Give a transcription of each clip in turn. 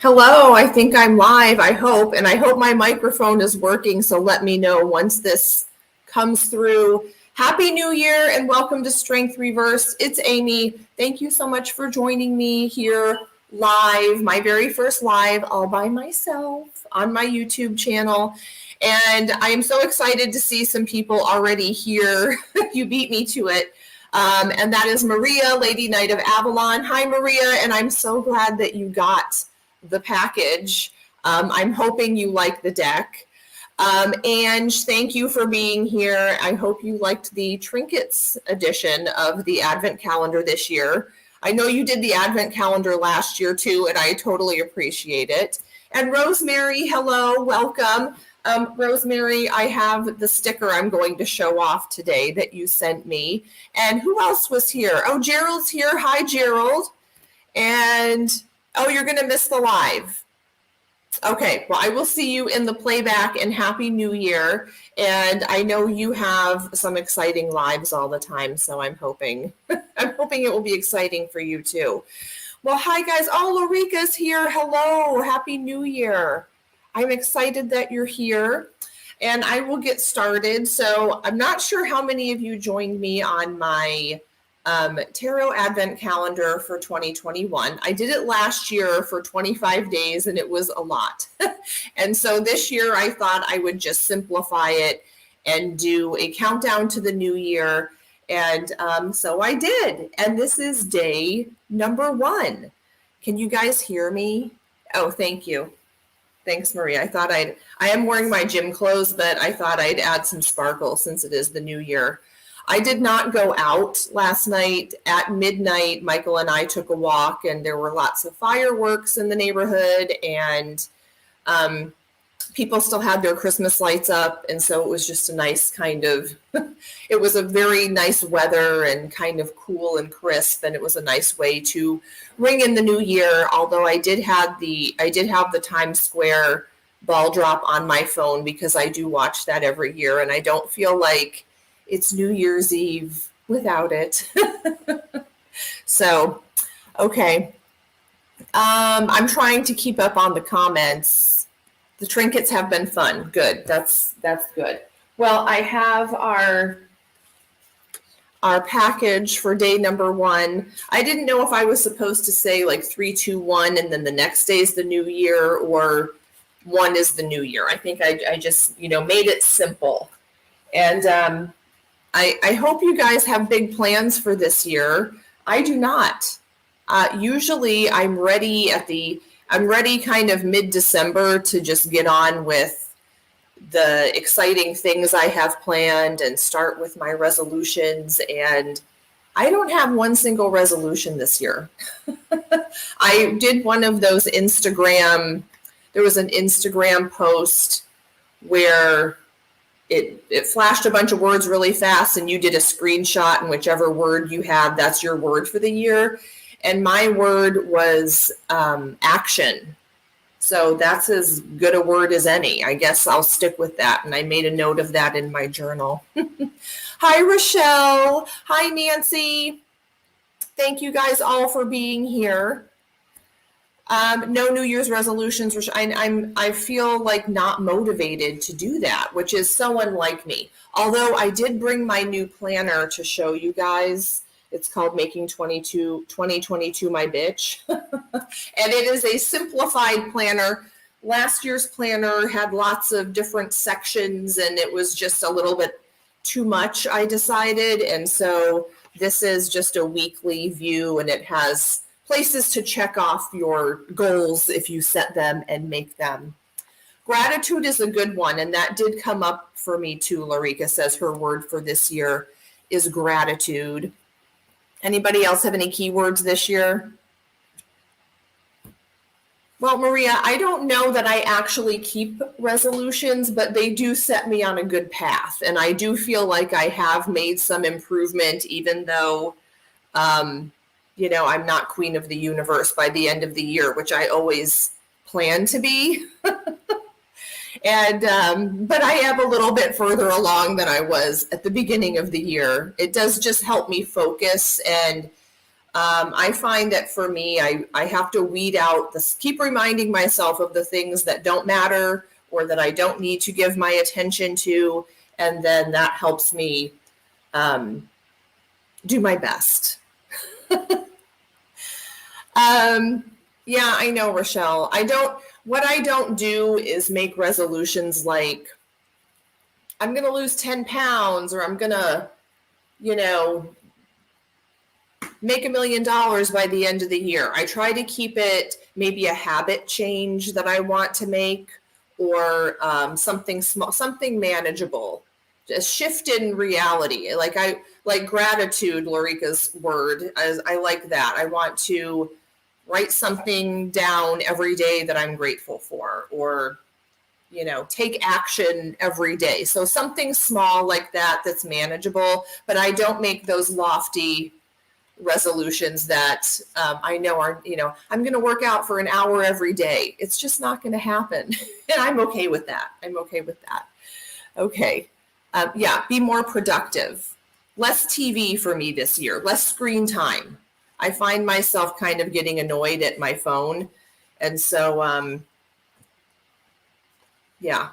Hello, I think I'm live, I hope, and I hope my microphone is working, so let me know once this comes through. Happy New Year and welcome to Strength Reversed. It's Amy. Thank you so much for joining me here live, my very first live all by myself on my YouTube channel. And I am so excited to see some people already here. You beat me to it. And that is Maria, Lady Knight of Avalon. Hi, Maria, and I'm so glad that you got the package. I'm hoping you like the deck. And thank you for being here. I hope you liked the trinkets edition of the Advent calendar this year. I know you did the Advent calendar last year too, and I totally appreciate it. And Rosemary, hello, welcome. Rosemary, I have the sticker I'm going to show off today that you sent me. And who else was here? Oh, Gerald's here. Hi, Gerald. And oh, you're going to miss the live. Okay, well, I will see you in the playback, and Happy New Year. And I know you have some exciting lives all the time, so I'm hoping it will be exciting for you too. Well, hi guys. Oh, Lorica's here. Hello. Happy New Year. I'm excited that you're here, and I will get started. So I'm not sure how many of you joined me on my Tarot Advent calendar for 2021. I did it last year for 25 days and it was a lot. And so this year I thought I would just simplify it and do a countdown to the new year. And so I did. And this is day number 1. Can you guys hear me? Oh, thank you. Thanks, Maria. I am wearing my gym clothes, but I thought I'd add some sparkle since it is the new year. I did not go out last night. At midnight, Michael and I took a walk, and there were lots of fireworks in the neighborhood, and people still had their Christmas lights up, and so it was just a nice kind of, it was a very nice weather and kind of cool and crisp, and it was a nice way to ring in the new year, although I did have the Times Square ball drop on my phone because I do watch that every year, and I don't feel like it's New Year's Eve without it. So, okay. I'm trying to keep up on the comments. The trinkets have been fun. Good. That's good. Well, I have our package for day number 1. I didn't know if I was supposed to say like 3, 2, 1, and then the next day is the new year, or 1 is the new year. I think I just, made it simple. And I hope you guys have big plans for this year. I do not. Usually I'm ready kind of mid-December to just get on with the exciting things I have planned and start with my resolutions. And I don't have one single resolution this year. I did one of those there was an Instagram post where it flashed a bunch of words really fast, and you did a screenshot, and whichever word you had, that's your word for the year. And my word was action. So that's as good a word as any. I guess I'll stick with that. And I made a note of that in my journal. Hi, Rochelle. Hi, Nancy. Thank you guys all for being here. No New Year's resolutions. I feel like not motivated to do that, which is so unlike me. Although I did bring my new planner to show you guys. It's called Making 2022 My Bitch. And it is a simplified planner. Last year's planner had lots of different sections, and it was just a little bit too much, I decided. And so this is just a weekly view, and it has places to check off your goals if you set them and make them. Gratitude is a good one, and that did come up for me too. Larica says her word for this year is gratitude. Anybody else have any keywords this year? Well, Maria, I don't know that I actually keep resolutions, but they do set me on a good path. And I do feel like I have made some improvement, even though I'm not queen of the universe by the end of the year, which I always plan to be. And but I am a little bit further along than I was at the beginning of the year. It does just help me focus and I find that for me, I have to weed out this, keep reminding myself of the things that don't matter or that I don't need to give my attention to. And then that helps me do my best. Yeah, I know, Rochelle. What I don't do is make resolutions like, I'm going to lose 10 pounds or I'm going to, make $1 million by the end of the year. I try to keep it maybe a habit change that I want to make, or something small, something manageable, a shift in reality. Like gratitude, Lorica's word. I like that. I want to write something down every day that I'm grateful for, or take action every day. So something small like that that's manageable, but I don't make those lofty resolutions that I know are, I'm going to work out for an hour every day. It's just not going to happen. And I'm okay with that. Okay. Yeah, be more productive. Less TV for me this year, less screen time. I find myself kind of getting annoyed at my phone. And so, yeah.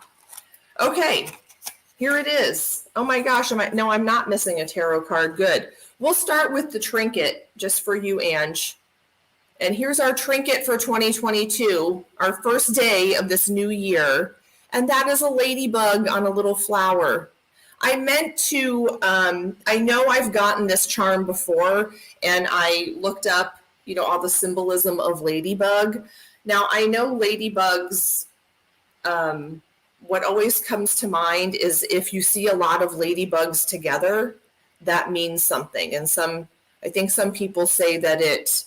Okay, here it is. Oh my gosh, no, I'm not missing a tarot card. Good. We'll start with the trinket just for you, Ange. And here's our trinket for 2022, our first day of this new year. And that is a ladybug on a little flower. I meant to, I know I've gotten this charm before, and I looked up, all the symbolism of ladybug. Now, I know ladybugs, what always comes to mind is if you see a lot of ladybugs together, that means something. And I think some people say that it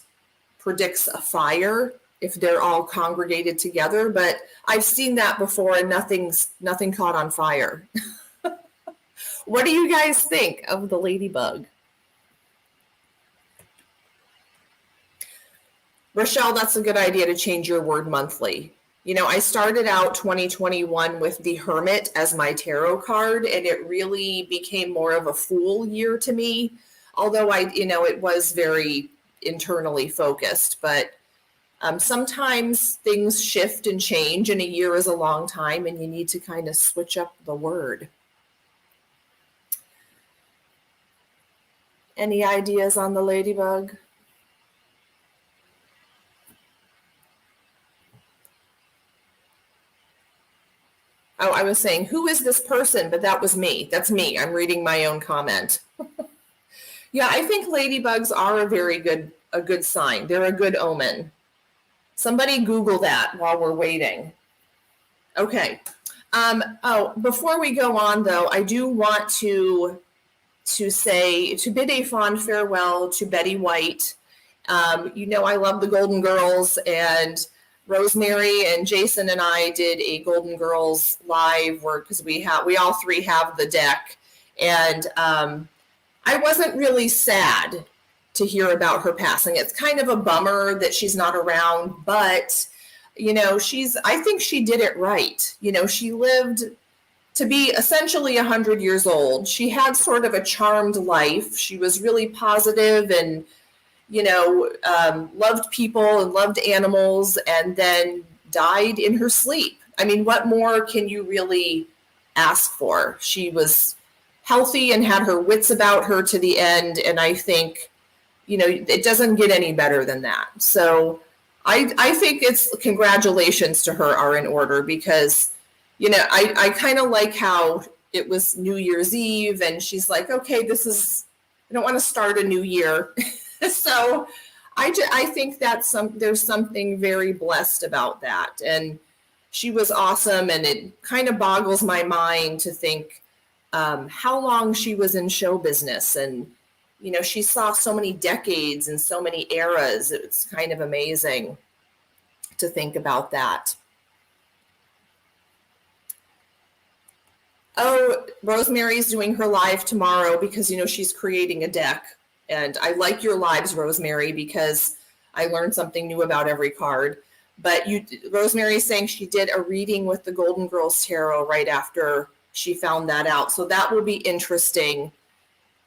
predicts a fire if they're all congregated together, but I've seen that before and nothing caught on fire. What do you guys think of the ladybug? Rochelle, that's a good idea to change your word monthly. I started out 2021 with the Hermit as my tarot card, and it really became more of a Fool year to me. Although it was very internally focused, but sometimes things shift and change, and a year is a long time, and you need to kind of switch up the word. Any ideas on the ladybug? Oh, I was saying, who is this person? But that was me. That's me. I'm reading my own comment. Yeah, I think ladybugs are a good sign. They're a good omen. Somebody Google that while we're waiting. Okay. Before we go on, though, I do want to bid a fond farewell to Betty White. I love the Golden Girls, and Rosemary and Jason and I did a Golden Girls live because we all three have the deck, and I wasn't really sad to hear about her passing. It's kind of a bummer that she's not around, but I think she did it right. She lived to be essentially 100 years old. She had sort of a charmed life. She was really positive and loved people and loved animals, and then died in her sleep. I mean, what more can you really ask for? She was healthy and had her wits about her to the end, and I think, it doesn't get any better than that. So I think it's congratulations to her are in order, because, I kind of like how it was New Year's Eve, and she's like, okay, I don't want to start a new year. So I think there's something very blessed about that. And she was awesome. And it kind of boggles my mind to think how long she was in show business. And, she saw so many decades and so many eras. It's kind of amazing to think about that. Oh, Rosemary's doing her live tomorrow because, she's creating a deck. And I like your lives, Rosemary, because I learned something new about every card. But Rosemary is saying she did a reading with the Golden Girls Tarot right after she found that out. So that will be interesting.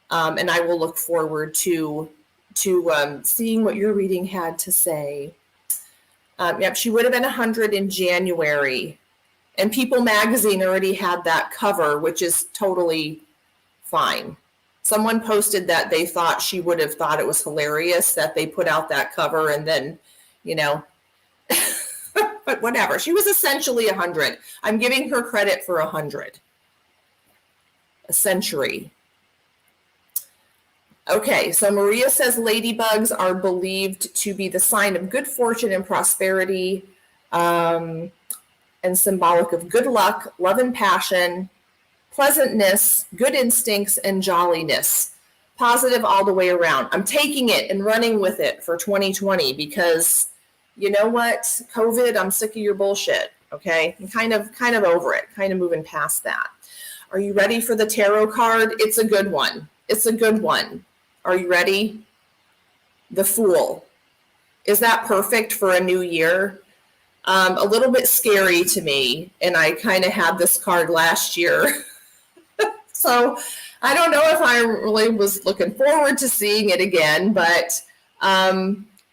And I will look forward to seeing what your reading had to say. Yep, she would have been 100 in January. And People Magazine already had that cover, which is totally fine. Someone posted that they thought she would have thought it was hilarious that they put out that cover, and then, but whatever. She was essentially 100. I'm giving her credit for 100. A century. Okay, so Maria says ladybugs are believed to be the sign of good fortune and prosperity, and symbolic of good luck, love and passion, pleasantness, good instincts, and jolliness. Positive all the way around. I'm taking it and running with it for 2020 because you know what? COVID, I'm sick of your bullshit. Okay, I'm kind of over it, kind of moving past that. Are you ready for the tarot card? It's a good one. It's a good one. Are you ready? The Fool. Is that perfect for a new year? A little bit scary to me, and I kind of had this card last year. So I don't know if I really was looking forward to seeing it again, but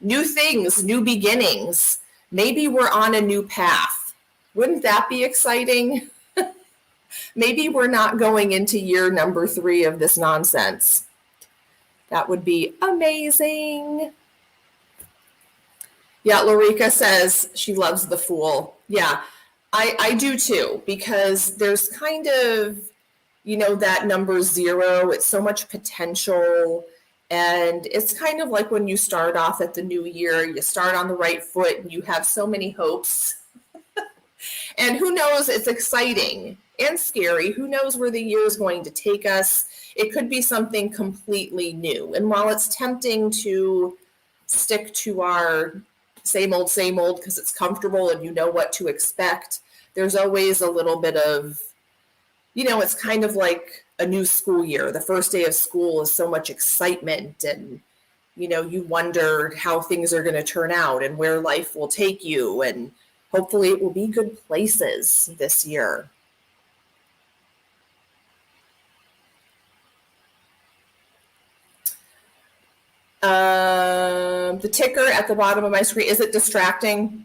new things, new beginnings. Maybe we're on a new path. Wouldn't that be exciting? Maybe we're not going into year number 3 of this nonsense. That would be amazing. Yeah, Lorica says she loves The Fool. Yeah, I do too, because there's kind of, that number 0. It's so much potential. And it's kind of like when you start off at the new year, you start on the right foot and you have so many hopes. And who knows, it's exciting and scary. Who knows where the year is going to take us? It could be something completely new. And while it's tempting to stick to our same old, because it's comfortable and you know what to expect, there's always a little bit of, it's kind of like a new school year. The first day of school is so much excitement, and, you wonder how things are going to turn out and where life will take you. And hopefully it will be good places this year. The ticker at the bottom of my screen, is it distracting?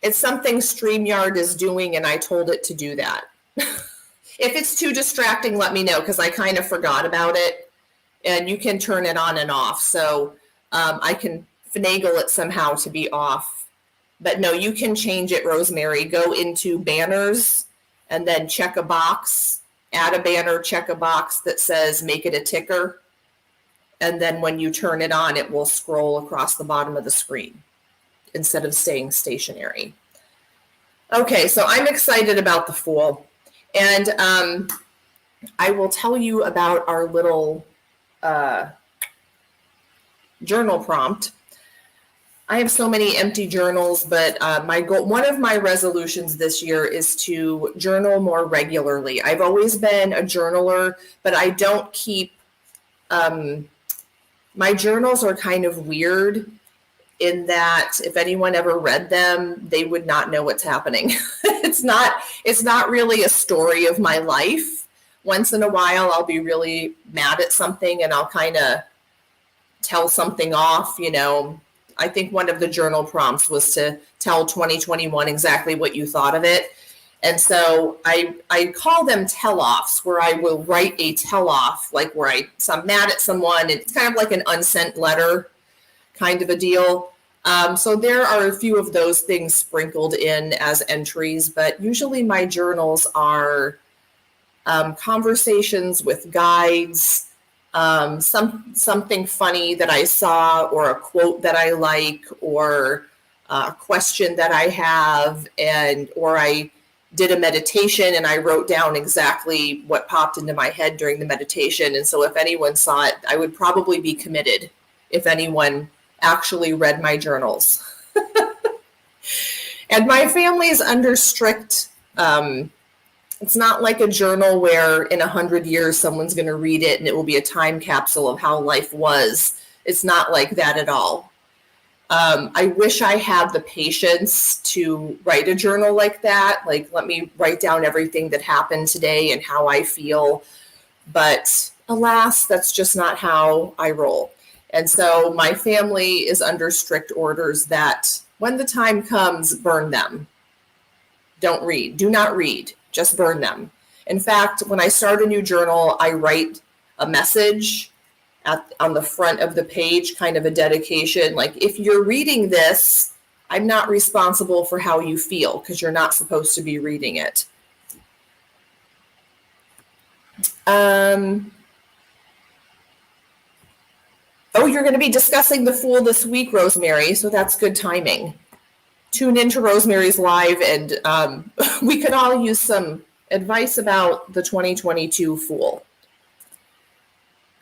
It's something StreamYard is doing, and I told it to do that. If it's too distracting, let me know, because I kind of forgot about it. And you can turn it on and off. So I can finagle it somehow to be off. But no, you can change it, Rosemary. Go into banners and then check a box, add a banner, check a box that says make it a ticker. And then when you turn it on, it will scroll across the bottom of the screen instead of staying stationary. Okay, so I'm excited about The Fool. And I will tell you about our little journal prompt. I have so many empty journals, but my goal, one of my resolutions this year is to journal more regularly. I've always been a journaler, but I don't keep, my journals are kind of weird in that if anyone ever read them, they would not know what's happening. It's not really a story of my life. Once in a while, I'll be really mad at something and I'll kind of tell something off, I think one of the journal prompts was to tell 2021 exactly what you thought of it. And so I call them tell-offs, where I will write a tell-off, like where I'm mad at someone, and it's kind of like an unsent letter kind of a deal. So there are a few of those things sprinkled in as entries, but usually my journals are conversations with guides, something funny that I saw, or a quote that I like, or a question that I have, or I did a meditation and I wrote down exactly what popped into my head during the meditation. And so if anyone saw it, I would probably be committed if anyone actually read my journals. And my family is under strict, it's not like a journal where in 100 years someone's going to read it and it will be a time capsule of how life was. It's not like that at all. I wish I had the patience to write a journal like that. Like, let me write down everything that happened today and how I feel. But alas, that's just not how I roll. And so my family is under strict orders that when the time comes, burn them. Don't read. Do not read. Just burn them. In fact, when I start a new journal, I write a message on the front of the page, kind of a dedication. Like, if you're reading this, I'm not responsible for how you feel because you're not supposed to be reading it. Oh, you're going to be discussing the Fool this week, Rosemary, so that's good timing. Tune into Rosemary's Live, and we could all use some advice about the 2022 Fool.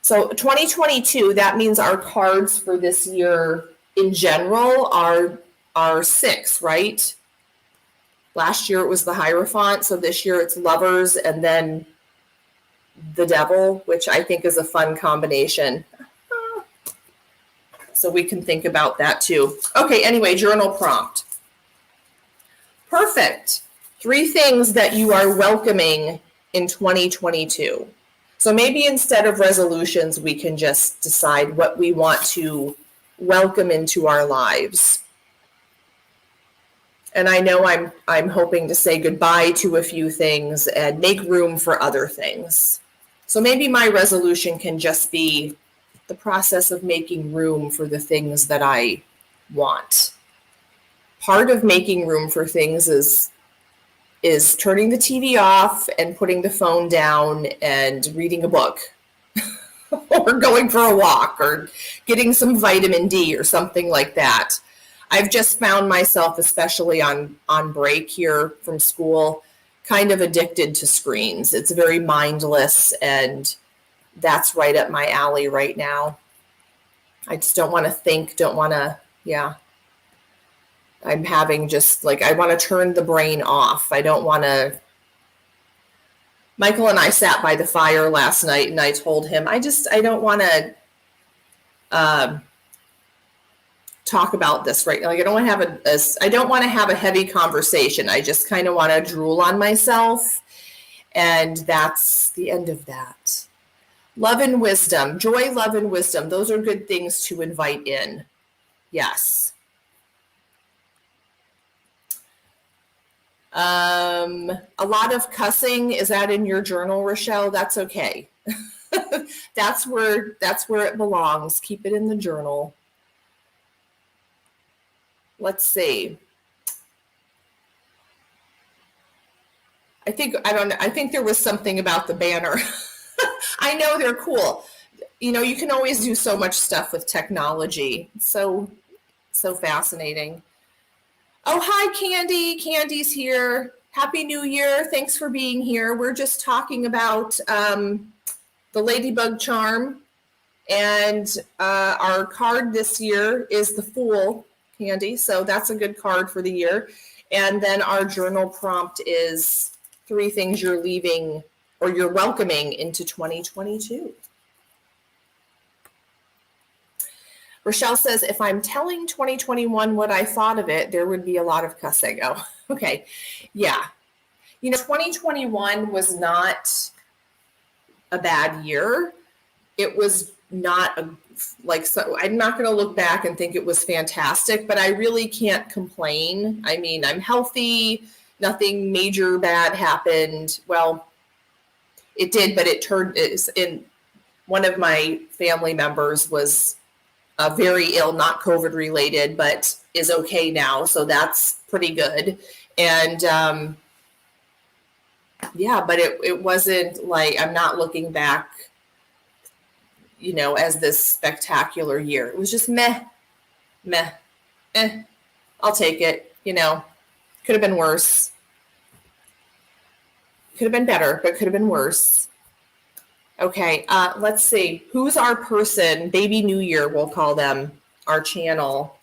So 2022, that means our cards for this year in general are 6, right? Last year it was the Hierophant, so this year it's Lovers and then the Devil, which I think is a fun combination. So we can think about that too. Okay, anyway, journal prompt. Perfect. 3 things that you are welcoming in 2022. So maybe instead of resolutions, we can just decide what we want to welcome into our lives. And I know I'm hoping to say goodbye to a few things and make room for other things. So maybe my resolution can just be the process of making room for the things that I want. Part of making room for things is turning the TV off and putting the phone down and reading a book or going for a walk or getting some vitamin D or something like that. I've just found myself, especially on break here from school, kind of addicted to screens. It's very mindless, and that's right up my alley right now. I just don't want to think, I'm having just like, I want to turn the brain off. I don't want to. Michael and I sat by the fire last night and I told him, I don't want to talk about this right now. Like, I don't want to have a heavy conversation. I just kind of want to drool on myself. And that's the end of that. Love and wisdom, joy, love, and wisdom. Those are good things to invite in. Yes. A lot of cussing. Is that in your journal, Rochelle? That's okay. That's where it belongs. Keep it in the journal. Let's see. I think there was something about the banner. I know they're cool. You know, you can always do so much stuff with technology. So fascinating. Oh, hi, Candy. Candy's here. Happy New Year. Thanks for being here. We're just talking about the Ladybug Charm. And our card this year is the Fool, Candy. So that's a good card for the year. And then our journal prompt is 3 things you're leaving or you're welcoming into 2022. Rochelle says, if I'm telling 2021 what I thought of it, there would be a lot of cussing. Oh, okay. Yeah. You know, 2021 was not a bad year. It was not so I'm not going to look back and think it was fantastic, but I really can't complain. I mean, I'm healthy. Nothing major bad happened. Well, it did, but one of my family members was very ill, not COVID related, but is okay now. So that's pretty good. And but it wasn't like, I'm not looking back, you know, as this spectacular year. It was just meh. I'll take it. You know, could have been worse. Could have been better, but could have been worse. Okay, let's see. Who's our person? Baby New Year, we'll call them, our channel.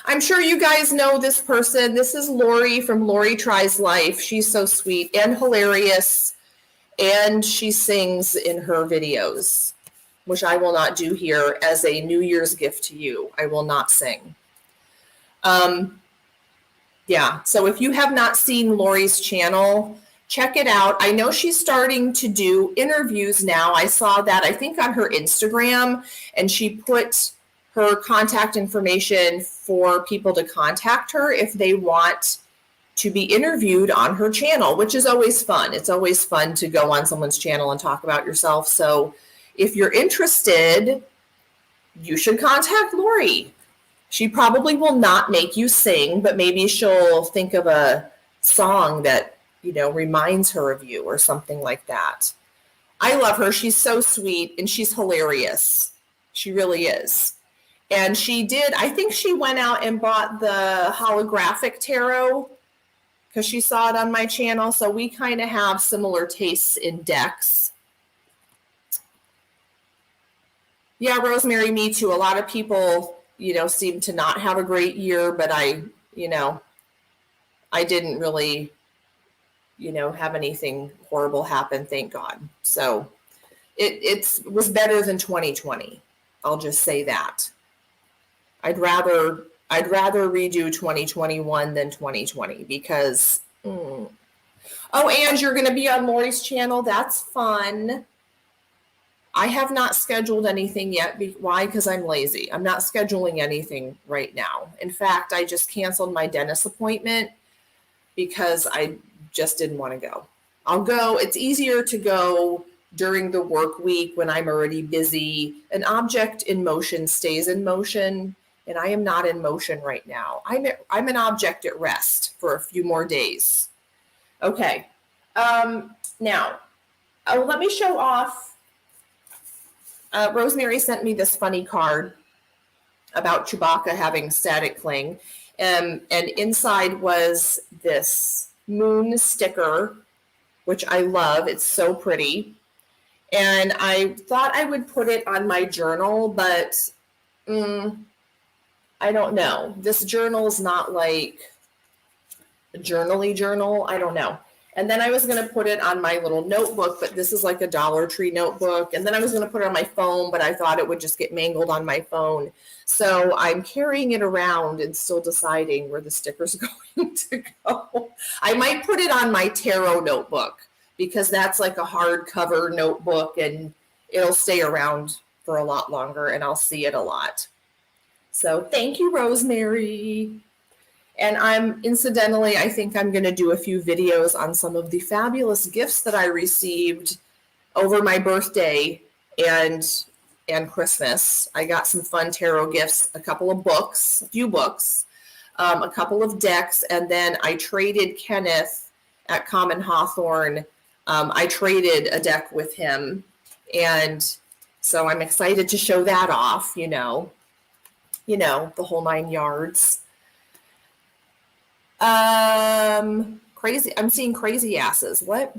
I'm sure you guys know this person. This is Lori from Lori Tries Life. She's so sweet and hilarious, and she sings in her videos, which I will not do here as a New Year's gift to you. I will not sing. So if you have not seen Lori's channel, check it out. I know she's starting to do interviews now. I saw that, I think, on her Instagram, and she put her contact information for people to contact her if they want to be interviewed on her channel, which is always fun. It's always fun to go on someone's channel and talk about yourself. So if you're interested, you should contact Lori. She probably will not make you sing, but maybe she'll think of a song that, you know, reminds her of you or something like that. I love her. She's so sweet and she's hilarious. She really is. And she did, I think she went out and bought the holographic tarot because she saw it on my channel. So we kind of have similar tastes in decks. Yeah, Rosemary, me too. A lot of people, you know, seem to not have a great year, but I didn't really, you know, have anything horrible happen, thank God. So it was better than 2020. I'll just say that. I'd rather redo 2021 than 2020 because, oh, and you're going to be on Lori's channel. That's fun. I have not scheduled anything yet. Why? Because I'm lazy. I'm not scheduling anything right now. In fact, I just canceled my dentist appointment because I just didn't want to go. I'll go. It's easier to go during the work week when I'm already busy. An object in motion stays in motion, and I am not in motion right now. I'm an object at rest for a few more days. Okay. Now, let me show off. Rosemary sent me this funny card about Chewbacca having static cling. And inside was this moon sticker, which I love. It's so pretty. And I thought I would put it on my journal, but I don't know. This journal is not like a journal-y journal. I don't know. And then I was going to put it on my little notebook, but this is like a Dollar Tree notebook. And then I was going to put it on my phone, but I thought it would just get mangled on my phone. So I'm carrying it around and still deciding where the sticker's going to go. I might put it on my tarot notebook because that's like a hardcover notebook and it'll stay around for a lot longer and I'll see it a lot. So thank you, Rosemary. And incidentally, I think I'm going to do a few videos on some of the fabulous gifts that I received over my birthday and Christmas. I got some fun tarot gifts, a couple of books, a few books, a couple of decks, and then I traded Kenneth at Common Hawthorne. I traded a deck with him, and so I'm excited to show that off, you know, the whole 9 yards. Crazy. I'm seeing crazy asses. What?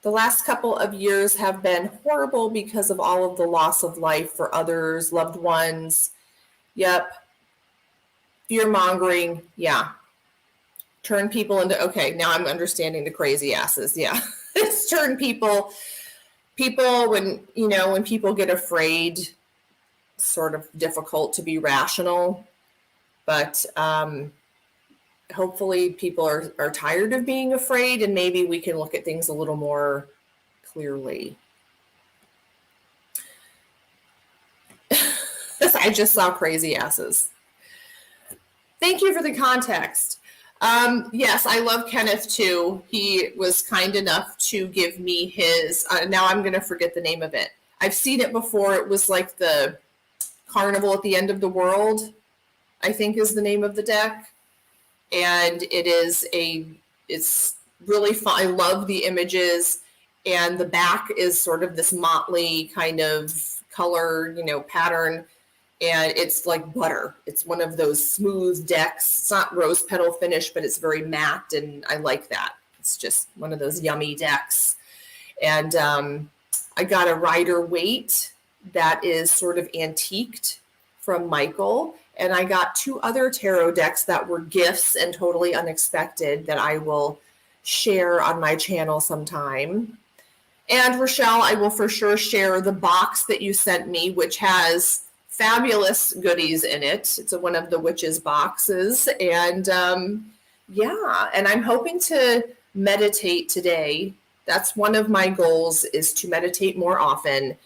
The last couple of years have been horrible because of all of the loss of life for others, loved ones. Yep. Fear mongering. Yeah. Turn people into, okay, now I'm understanding the crazy asses. Yeah. It's turn people when people get afraid, sort of difficult to be rational. But hopefully people are tired of being afraid and maybe we can look at things a little more clearly. I just saw crazy asses. Thank you for the context. Yes, I love Kenneth too. He was kind enough to give me his, now I'm going to forget the name of it. I've seen it before. It was like the Carnival at the End of the World, I think is the name of the deck. And it's really fun. I love the images, and the back is sort of this motley kind of color, pattern. And it's like butter. It's one of those smooth decks. It's not rose petal finish, but it's very matte, and I like that. It's just one of those yummy decks. And I got a Rider-Waite that is sort of antiqued from Michael. And I got 2 other tarot decks that were gifts and totally unexpected that I will share on my channel sometime. And Rochelle, I will for sure share the box that you sent me, which has fabulous goodies in it. It's one of the witches boxes. And Yeah, and I'm hoping to meditate today. That's one of my goals, is to meditate more often.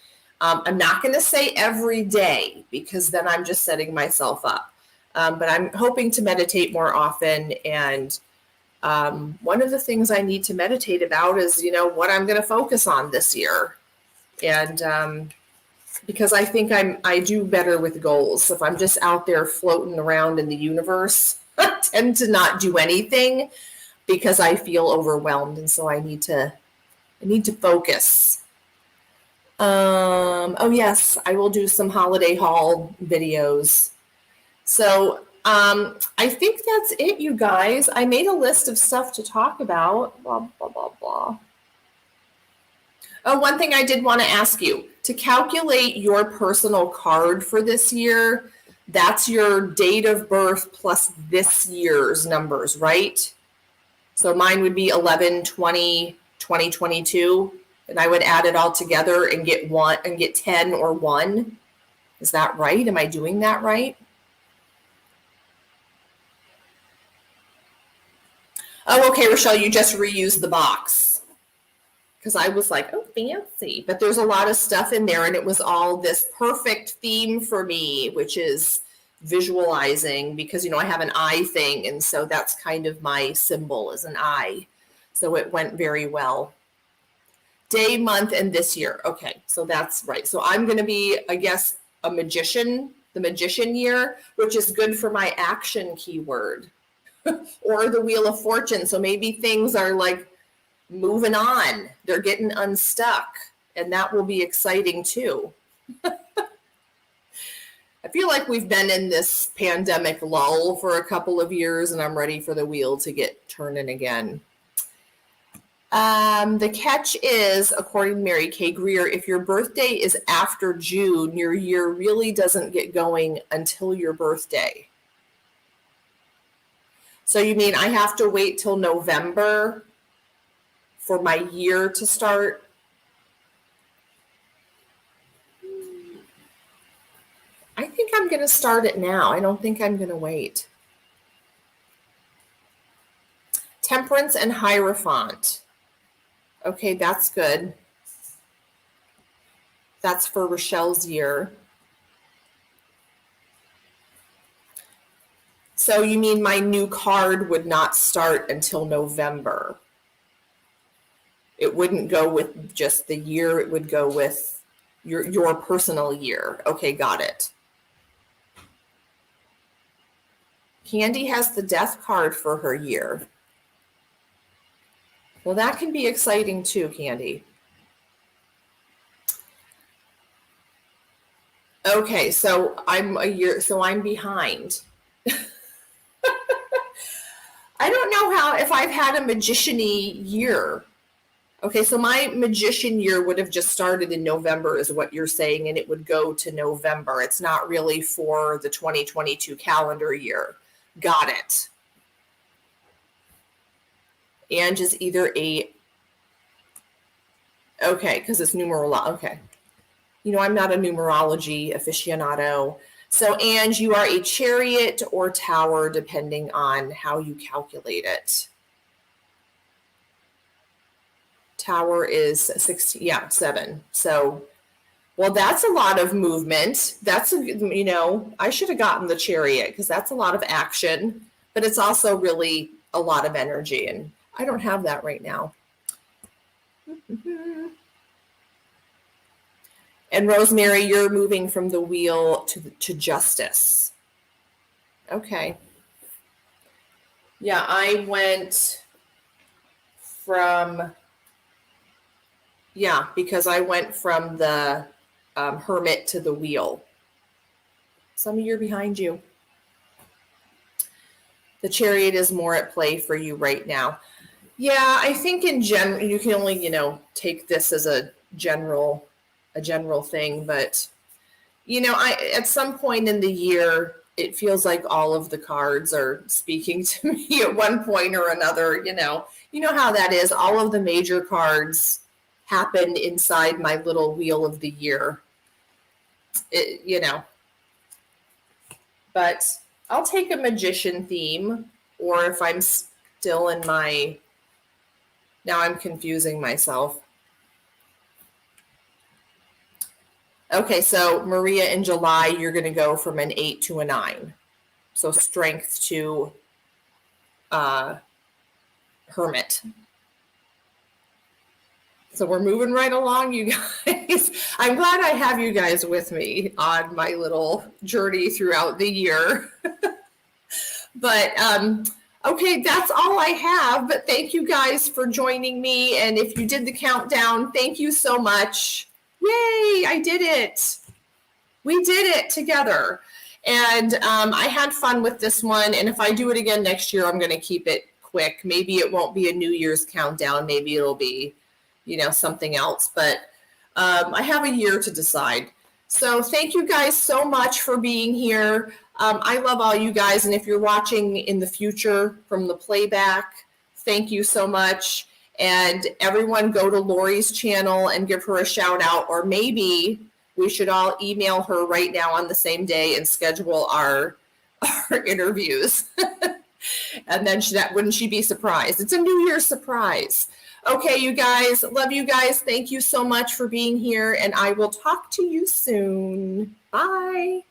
I'm not going to say every day because then I'm just setting myself up. But I'm hoping to meditate more often. And one of the things I need to meditate about is, what I'm going to focus on this year. And because I think I do better with goals. If I'm just out there floating around in the universe, I tend to not do anything because I feel overwhelmed, and so I need to focus. Oh yes, I will do some holiday haul videos. So I think that's it, you guys. I made a list of stuff to talk about. Blah blah blah blah. Oh, one thing I did want to ask you, to calculate your personal card for this year, that's your date of birth plus this year's numbers, right? So mine would be 11/20/2022, and I would add it all together and get 10 or 1. Is that right? Am I doing that right? Oh, okay, Rochelle, you just reused the box. Because I was like, oh, fancy. But there's a lot of stuff in there, and it was all this perfect theme for me, which is visualizing, because, I have an eye thing, and so that's kind of my symbol, is an eye. So it went very well. Day, month, and this year. Okay, so that's right. So I'm going to be, I guess, a magician, the magician year, which is good for my action keyword. Or the Wheel of Fortune. So maybe things are like moving on. They're getting unstuck. And that will be exciting too. I feel like we've been in this pandemic lull for a couple of years, and I'm ready for the wheel to get turning again. The catch is, according to Mary Kay Greer, if your birthday is after June, your year really doesn't get going until your birthday. So you mean I have to wait till November for my year to start? I think I'm going to start it now. I don't think I'm going to wait. Temperance and Hierophant. Okay, that's good. That's for Rochelle's year. So you mean my new card would not start until November? It wouldn't go with just the year. It would go with your personal year. Okay, got it. Candy has the death card for her year. Well, that can be exciting too, Candy. Okay, so I'm behind. I don't know if I've had a magician-y year. Okay, so my magician year would have just started in November, is what you're saying, and it would go to November. It's not really for the 2022 calendar year. Got it. Ange is either okay, because it's numerology. Okay. I'm not a numerology aficionado. So Ange, you are a chariot or tower, depending on how you calculate it. Tower is 7. So, well, that's a lot of movement. That's, I should have gotten the chariot, because that's a lot of action, but it's also really a lot of energy, and I don't have that right now. And Rosemary, you're moving from the wheel to justice. Okay. Yeah, I went from, because I went from the hermit to the wheel. Some of you are behind you. The chariot is more at play for you right now. Yeah, I think in general, you can only, take this as a general thing, but at some point in the year, it feels like all of the cards are speaking to me at one point or another. You know how that is. All of the major cards happen inside my little wheel of the year. But I'll take a magician theme. or if I'm still in my, now I'm confusing myself. Okay, so Maria, in July, you're going to go from an 8 to a 9. So strength to hermit. So we're moving right along, you guys. I'm glad I have you guys with me on my little journey throughout the year. But okay, that's all I have. But thank you guys for joining me. And if you did the countdown, thank you so much. Yay, I did it. We did it together. And I had fun with this one. And if I do it again next year, I'm going to keep it quick. Maybe it won't be a New Year's countdown. Maybe it'll be, something else. But I have a year to decide. So thank you guys so much for being here. I love all you guys. And if you're watching in the future from the playback, thank you so much. And everyone go to Lori's channel and give her a shout out, or maybe we should all email her right now on the same day and schedule our interviews. And then wouldn't she be surprised? It's a New Year's surprise. Okay, you guys, love you guys. Thank you so much for being here, and I will talk to you soon. Bye.